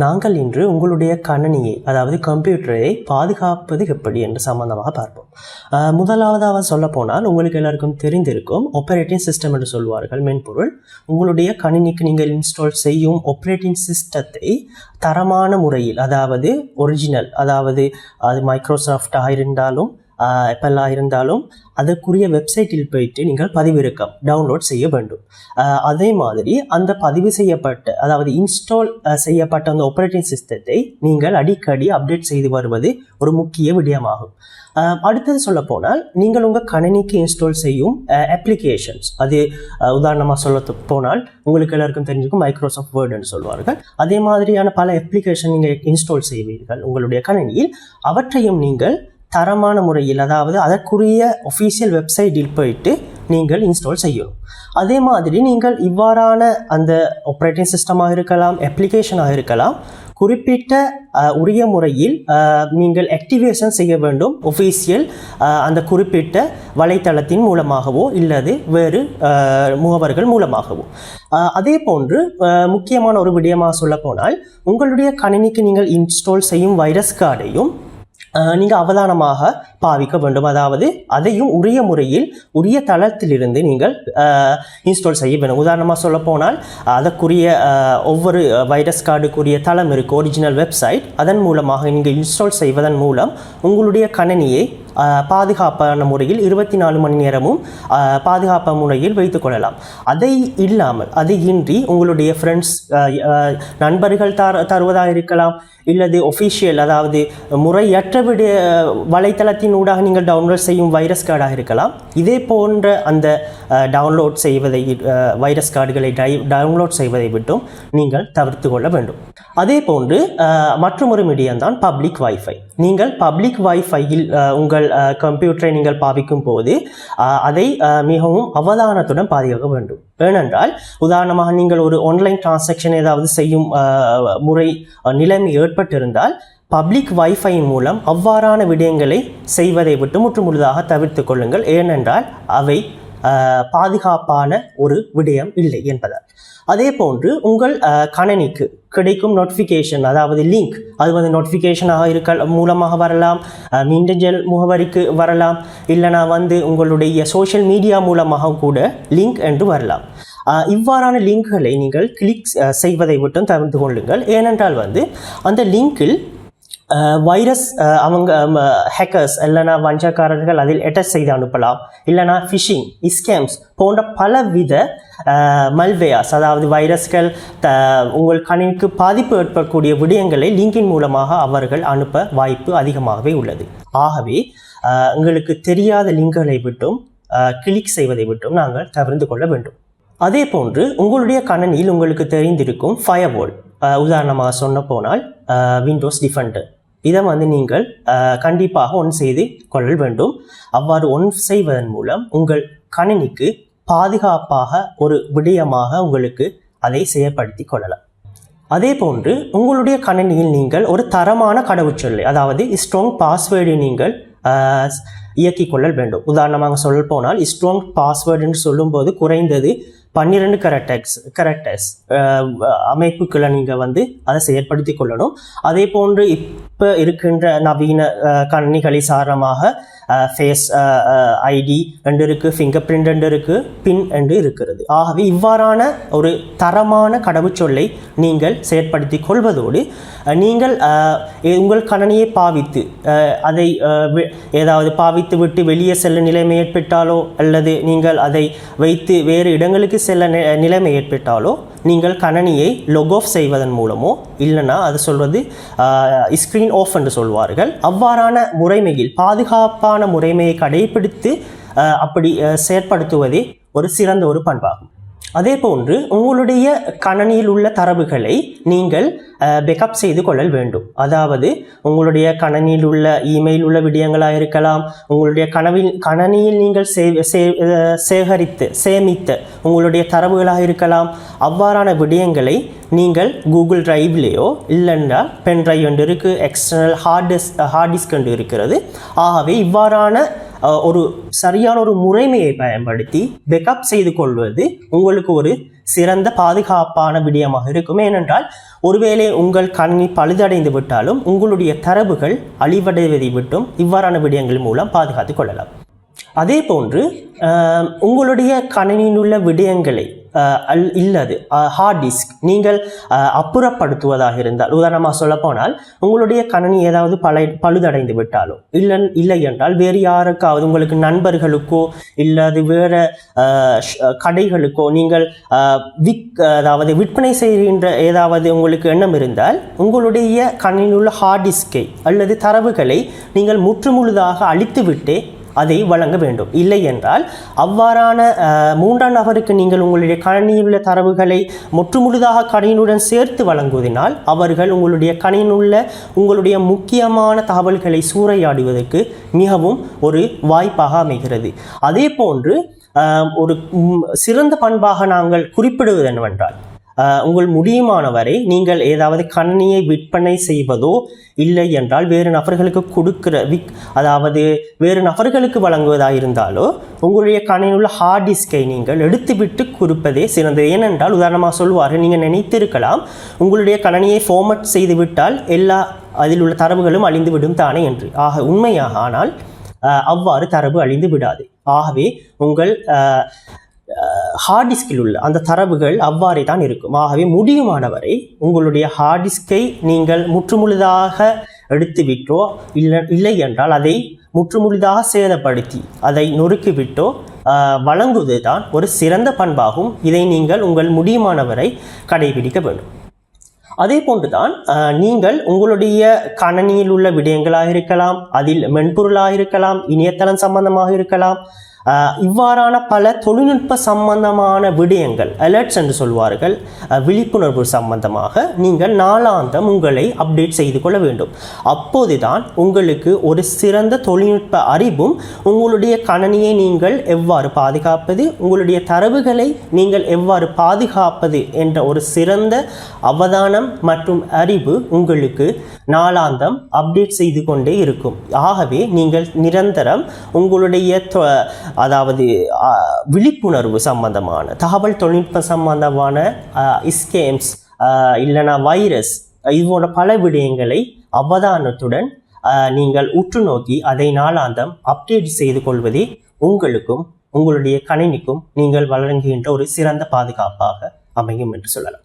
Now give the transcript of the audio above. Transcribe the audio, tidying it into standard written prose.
நாங்கள் இன்று உங்களுடைய கணினியை அதாவது கம்ப்யூட்டரை பாதுகாப்பது எப்படி என்று சம்பந்தமாக பார்ப்போம். முதலாவதாக சொல்ல போனால் உங்களுக்கு எல்லாருக்கும் தெரிந்திருக்கும் ஆப்பரேட்டிங் சிஸ்டம் என்று சொல்வார்கள் மென்பொருள். உங்களுடைய கணினிக்கு நீங்கள் இன்ஸ்டால் செய்யும் ஆப்பரேட்டிங் சிஸ்டத்தை தரமான முறையில் அதாவது ஒரிஜினல் அதாவது அது மைக்ரோசாஃப்டாக இருந்தாலும் ஆப்பிளாக இருந்தாலும் அதற்குரிய வெப்சைட்டில் போயிட்டு நீங்கள் பதிவிறக்கம் டவுன்லோட் செய்ய வேண்டும். அதே மாதிரி அந்த பதிவு செய்யப்பட்ட அதாவது இன்ஸ்டால் செய்யப்பட்ட அந்த ஆப்பரேட்டிங் சிஸ்டத்தை நீங்கள் அடிக்கடி அப்டேட் செய்து வருவது ஒரு முக்கிய விடயமாகும். அடுத்தது சொல்ல போனால் நீங்கள் உங்கள் கணினிக்கு இன்ஸ்டால் செய்யும் அப்ளிகேஷன்ஸ் அது உதாரணமாக சொல்ல போனால் உங்களுக்கு எல்லாருக்கும் தெரிஞ்சிருக்கும் மைக்ரோசாஃப்ட் வேர்டுன்னு சொல்வார்கள். அதே மாதிரியான பல அப்ளிகேஷன் நீங்கள் இன்ஸ்டால் செய்வீர்கள் உங்களுடைய கணினியில். அவற்றையும் நீங்கள் தரமான முறையில் அதாவது அதற்குரிய ஒஃபீஷியல் வெப்சைட்டில் போயிட்டு நீங்கள் இன்ஸ்டால் செய்யணும். அதே மாதிரி நீங்கள் இவ்வாறான அந்த ஆப்பரேட்டிங் சிஸ்டமாக இருக்கலாம் அப்ளிகேஷனாக இருக்கலாம் குறிப்பிட்ட உரிய முறையில் நீங்கள் ஆக்டிவேஷன் செய்ய வேண்டும் ஒஃபீஷியல் அந்த குறிப்பிட்ட வலைத்தளத்தின் மூலமாகவோ இல்லது வேறு முகவர்கள் மூலமாகவோ. அதே போன்று முக்கியமான ஒரு விடயமாக சொல்ல போனால் உங்களுடைய கணினிக்கு நீங்கள் இன்ஸ்டால் செய்யும் வைரஸ் கார்டையும் நீங்கள் அவதானமாக பாவிக்க வேண்டும். அதாவது அதையும் உரிய முறையில் உரிய தளத்திலிருந்து நீங்கள் இன்ஸ்டால் செய்ய வேண்டும். உதாரணமாக சொல்ல போனால் அதற்குரிய ஒவ்வொரு வைரஸ் கார்டுக்குரிய தளம் இருக்குது ஒரிஜினல் வெப்சைட். அதன் மூலமாக நீங்கள் இன்ஸ்டால் செய்வதன் மூலம் உங்களுடைய கணினியை பாதுகாப்பான முறையில் 24 மணி நேரமும் பாதுகாப்பான முறையில் வைத்துக் கொள்ளலாம். அதை இல்லாமல் அதை இன்றி உங்களுடைய ஃப்ரெண்ட்ஸ் நண்பர்கள் தருவதாக இருக்கலாம் இல்லது ஒஃபிஷியல் அதாவது முறையற்ற வலைத்தளத்தின் ஊடாக நீங்கள் டவுன்லோட் செய்யும் வைரஸ் கார்டாக இருக்கலாம். இதே போன்ற அந்த டவுன்லோட் செய்வதை வைரஸ் கார்டுகளை டவுன்லோட் செய்வதை விட்டும் நீங்கள் தவிர்த்து கொள்ள வேண்டும். அதே போன்று மற்றொரு மீடியம் தான் பப்ளிக் வைஃபை. நீங்கள் பப்ளிக் வைஃபையில் உங்கள் கம்ப்யூட்டரை நீங்கள் பாவிக்கும் போது அதை மிகவும் அவதானத்துடன் பாதுகாக்க வேண்டும். ஏனென்றால் உதாரணமாக நீங்கள் ஒரு ஆன்லைன் டிரான்சாக்ஷன் ஏதாவது செய்யும் முறை நிலைமை ஏற்பட்டிருந்தால் பப்ளிக் வைஃபையின் மூலம் அவ்வாறான விடயங்களை செய்வதை விட்டு முற்றுமுழுதாக தவிர்த்து கொள்ளுங்கள். ஏனென்றால் அவை பாதுகாப்பான ஒரு விடயம் இல்லை என்பதால். அதே போன்று உங்கள் கணினிக்கு கிடைக்கும் நோட்டிஃபிகேஷன் அதாவது லிங்க் அது நோட்டிஃபிகேஷனாக இருக்க மூலமாக வரலாம், மின்னஞ்சல் முகவரிக்கு வரலாம், இல்லைனா உங்களுடைய சோஷியல் மீடியா மூலமாக கூட லிங்க் என்று வரலாம். இவ்வாறான லிங்க்களை நீங்கள் கிளிக் செய்வதை விட்டும் தவிர்த்து கொள்ளுங்கள். ஏனென்றால் அந்த லிங்கில் வைரஸ் அவங்க ஹேக்கர்ஸ் இல்லைனா வஞ்சக்காரர்கள் அதில் அட்டாச் செய்து அனுப்பலாம். இல்லைனா ஃபிஷிங் ஸ்கேம்ஸ் போன்ற பலவித மல்வேயாஸ் அதாவது வைரஸ்கள் உங்கள் கணினிக்கு பாதிப்பு ஏற்படக்கூடிய விடயங்களை லிங்கின் மூலமாக அவர்கள் அனுப்ப வாய்ப்பு அதிகமாகவே உள்ளது. ஆகவே உங்களுக்கு தெரியாத லிங்குகளை விட்டும் கிளிக் செய்வதை விட்டும் நாங்கள் தவிர்த்து கொள்ள வேண்டும். அதே போன்று உங்களுடைய கணினியில் உங்களுக்கு தெரிந்திருக்கும் ஃபயர்வால் உதாரணமாக சொன்ன போனால் விண்டோஸ் டிஃபெண்டர் இதை நீங்கள் கண்டிப்பாக ஒன் செய்து கொள்ள வேண்டும். அவ்வாறு ஒன் செய்வதன் மூலம் உங்கள் கணினிக்கு பாதுகாப்பாக ஒரு விடயமாக உங்களுக்கு அதை செயற்படுத்தி கொள்ளலாம். அதே போன்று உங்களுடைய கணினியில் நீங்கள் ஒரு தரமான கடவுச்சொல்லை அதாவது ஸ்ட்ராங் பாஸ்வேர்டை நீங்கள் இயக்கிக் கொள்ள வேண்டும். உதாரணமாக சொல்ல போனால் ஸ்ட்ராங் பாஸ்வேர்டு என்று சொல்லும்போது குறைந்தது 12 கரெக்டர்ஸ் அமைப்புகளை நீங்கள் அதை செயற்படுத்தி கொள்ளணும். அதே போன்று இப்போ இருக்கின்ற நவீன கணினிகளை சாரமாக ஃபேஸ் ஐடி என்று இருக்குது, ஃபிங்கர் பிரிண்ட் என்று இருக்குது, பின் என்று இருக்கிறது. ஆகவே இவ்வாறான ஒரு தரமான கடவுச்சொல்லை நீங்கள் செயற்படுத்தி கொள்வதோடு நீங்கள் உங்கள் கணினியை பாவித்து அதை ஏதாவது பாவித்து விட்டு வெளியே செல்ல நிலைமை ஏற்பட்டாலோ அல்லது நீங்கள் அதை வைத்து வேறு இடங்களுக்கு செல்ல நிலைமை ஏற்பட்டாலோ நீங்கள் கணினியை லொக் ஆஃப் செய்வதன் மூலமோ இல்லைனா அது சொல்வது ஸ்க்ரீன் ஆஃப் என்று சொல்வார்கள். அவ்வாறான முறைமையில் பாதுகாப்பான முறைமையை கடைபிடித்து அப்படி செயற்படுத்துவதே ஒரு சிறந்த ஒரு பண்பாகும். அதே போன்று உங்களுடைய கணினியில் உள்ள தரவுகளை நீங்கள் பேக்கப் செய்து கொள்ள வேண்டும். அதாவது உங்களுடைய கணினியில் உள்ள இமெயில் உள்ள விடயங்களாக இருக்கலாம், உங்களுடைய கணினியில் நீங்கள் சேமித்த உங்களுடைய தரவுகளாக இருக்கலாம். அவ்வாறான விடயங்களை நீங்கள் கூகுள் டிரைவ்லேயோ இல்லைன்னா பென் டிரைவ் என்று இருக்குது, எக்ஸ்டர்னல் ஹார்ட் டிஸ்க் என்று இருக்கிறது. ஆகவே இவ்வாறான ஒரு சரியான ஒரு முறைமையை பயன்படுத்தி பேக்கப் செய்து கொள்வது உங்களுக்கு ஒரு சிறந்த பாதுகாப்பான விடயமாக இருக்கும். ஏனென்றால் ஒருவேளை உங்கள் கணினி பழுதடைந்து விட்டாலும் உங்களுடைய தரவுகள் அழிவடைவதை விட்டும் இவ்வாறான விடயங்கள் மூலம் பாதுகாத்து கொள்ளலாம். அதே போன்று உங்களுடைய கணினியில் உள்ள விடயங்களை இல்லது ஹார்ட் டிஸ்க் நீங்கள் அப்புறப்படுத்துவதாக இருந்தால், உதாரணமாக சொல்ல போனால் உங்களுடைய கணினி ஏதாவது பழுதடைந்து விட்டாலோ இல்லை என்றால் வேறு யாருக்காவது உங்களுக்கு நண்பர்களுக்கோ இல்லாது வேறு கடைகளுக்கோ நீங்கள் அதாவது விற்பனை செய்கின்ற ஏதாவது உங்களுக்கு எண்ணம் இருந்தால் உங்களுடைய கணினியில் உள்ள ஹார்ட் டிஸ்கை அல்லது தரவுகளை நீங்கள் முற்றுமுழுதாக அழித்துவிட்டே அதை வழங்க வேண்டும். இல்லை என்றால் அவ்வாறான மூன்றாம் நபருக்கு நீங்கள் உங்களுடைய கணினியில் உள்ள தரவுகளை முற்றுமுழுதாக கணினியுடன் சேர்த்து வழங்குவதனால் அவர்கள் உங்களுடைய கணினியில் உள்ள உங்களுடைய முக்கியமான தகவல்களை சூறையாடுவதற்கு மிகவும் ஒரு வாய்ப்பாக அமைகிறது. அதே போன்று ஒரு சிறந்த பண்பாக நாங்கள் குறிப்பிடுவது என்னவென்றால், உங்கள் முடியுமானவரை நீங்கள் ஏதாவது கணினியை விற்பனை செய்வதோ இல்லை என்றால் வேறு நபர்களுக்கு கொடுக்கிற அதாவது வேறு நபர்களுக்கு வழங்குவதாக இருந்தாலோ உங்களுடைய கணினியில் உள்ள ஹார்ட் டிஸ்கை நீங்கள் எடுத்துவிட்டு குறிப்பதே சிறந்தது. ஏனென்றால் உதாரணமாக சொல்வார்கள், நீங்கள் நினைத்திருக்கலாம் உங்களுடைய கணினியை ஃபார்மட் செய்துவிட்டால் எல்லா அதில் உள்ள தரவுகளும் அழிந்துவிடும் தானே என்று. உண்மையாக ஆனால் அவ்வாறு தரவு அழிந்து விடாது. ஆகவே உங்கள் ஹார்ட் டிஸ்கில் உள்ள அந்த தரவுகள் அவ்வாறே தான் இருக்கும். ஆகவே முடியுமானவரை உங்களுடைய ஹார்ட் டிஸ்கை நீங்கள் முற்றுமுழுதாக எடுத்துவிட்டோ இல்லை என்றால் அதை முற்றுமுழுதாக சேதப்படுத்தி அதை நொறுக்கிவிட்டோ வழங்குவது தான் ஒரு சிறந்த பண்பாகும். இதை நீங்கள் உங்கள் முடியுமானவரை கடைபிடிக்க வேண்டும். அதே போன்றுதான் நீங்கள் உங்களுடைய கணினியில் உள்ள விடயங்களாக இருக்கலாம், அதில் மென்பொருளாக இருக்கலாம், இணையதளம் சம்பந்தமாக இருக்கலாம், இவ்வாறான பல தொழில்நுட்ப சம்பந்தமான விடயங்கள் அலர்ட்ஸ் என்று சொல்வார்கள், விழிப்புணர்வு சம்பந்தமாக நீங்கள் நாளாந்தம் உங்களை அப்டேட் செய்து கொள்ள வேண்டும். அப்போதுதான் உங்களுக்கு ஒரு சிறந்த தொழில்நுட்ப அறிவும் உங்களுடைய கணினியை நீங்கள் எவ்வாறு பாதுகாப்பது, உங்களுடைய தரவுகளை நீங்கள் எவ்வாறு பாதுகாப்பது என்ற ஒரு சிறந்த அவதானம் மற்றும் அறிவு உங்களுக்கு நாளாந்தம் அப்டேட் செய்து கொண்டே இருக்கும். ஆகவே நீங்கள் நிரந்தரம் உங்களுடைய அதாவது விழிப்புணர்வு சம்பந்தமான தகவல் தொழில்நுட்ப சம்பந்தமான ஸ்கேம்ஸ் இல்லைனா வைரஸ் இது போன்ற பல விடயங்களை அவதானத்துடன் நீங்கள் உற்று நோக்கி அதை நாளாந்தம் அப்டேட் செய்து கொள்வதே உங்களுக்கும் உங்களுடைய கணினிக்கும் நீங்கள் வழங்குகின்ற ஒரு சிறந்த பாதுகாப்பாக அமையும் என்று சொல்லலாம்.